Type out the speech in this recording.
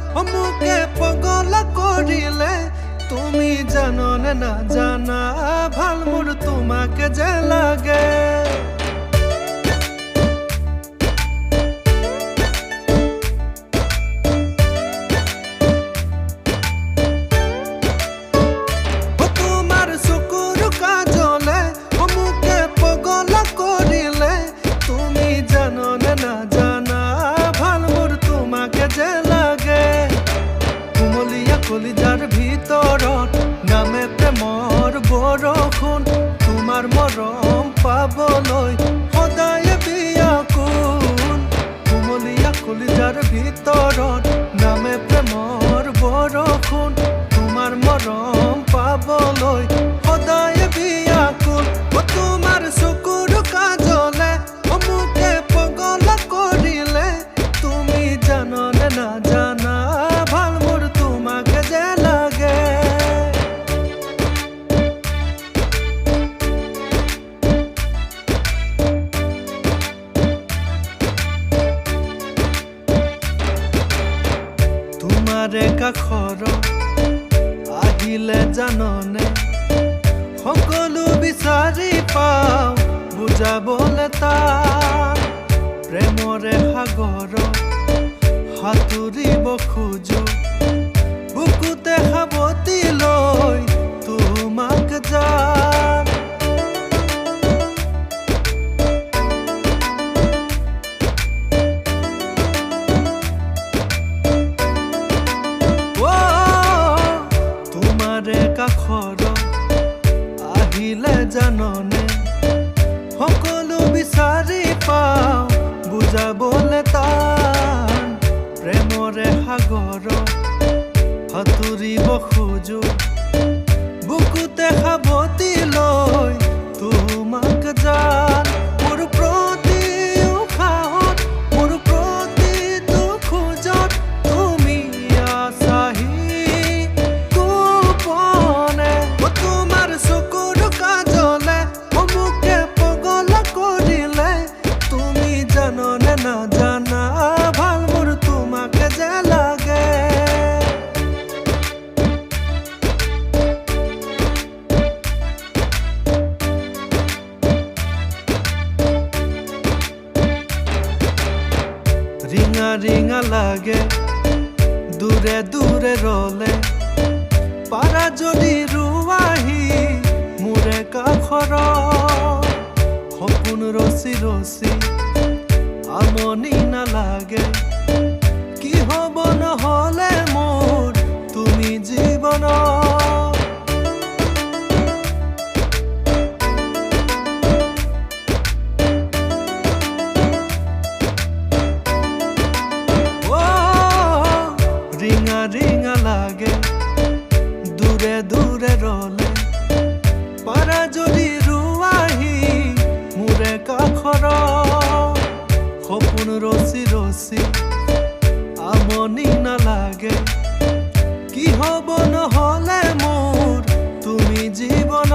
মোকে পগলা কৰিলে তুমি জাননে না জানা ভাল মোৰ তোমাকে যে লাগে কলিজাৰ ভিতৰত নামে প্ৰেমৰ বৰষুণ তোমাৰ মৰম পাবলৈ সদায় বিয়াকুল কুমলীয়া কলিজাৰ ভিতৰত নামে প্ৰেমৰ বৰষুণ তোমাৰ মৰম পাবলৈ সদায় বিয়াকুল তোমাৰ চকুৰ কাজলে মোকে পগলা কৰিলে তুমি জাননে নাজানা তোমাৰে কাষৰ আহিলে জাননে সকলো বিচাৰি পাওঁ বুজাবলে তাক প্ৰেমৰে সাগৰ সাঁতুৰিব খোজো বুকুতে সাৱটি লৈ তোমাক যাম কাষৰ আহিলে জাননে সকলো বিচাৰি পাওঁ বুজাবলে টান প্ৰেমৰে সাগৰ সাঁতুৰিব খোজো বুকুতে সাৱটি লৈ তোমাক যাম মোৰ প্ৰতি উশাহত মোৰ প্ৰতিটো খোজত তুমি আছাহি নাজানা ভাল মোৰ তোমাকে যে লাগে ৰিঙা ৰিঙা লাগে দূৰে দূৰে ৰলে পাৰা যদি ৰুৱাহি মোৰে কাষৰ সপোন ৰচি ৰচি আমনি নালাগে কি হ'ব নহ'লে মোৰ তুমি জীৱন ৰিঙা ৰিঙা লাগে দূৰে দূৰে ৰলে পাৰা যদি ৰুৱাহি মোৰে কাষৰ সপোন ৰচি ৰচি আমনি নালাগে কি হ'ব নহ'লে মোৰ তুমি জীৱন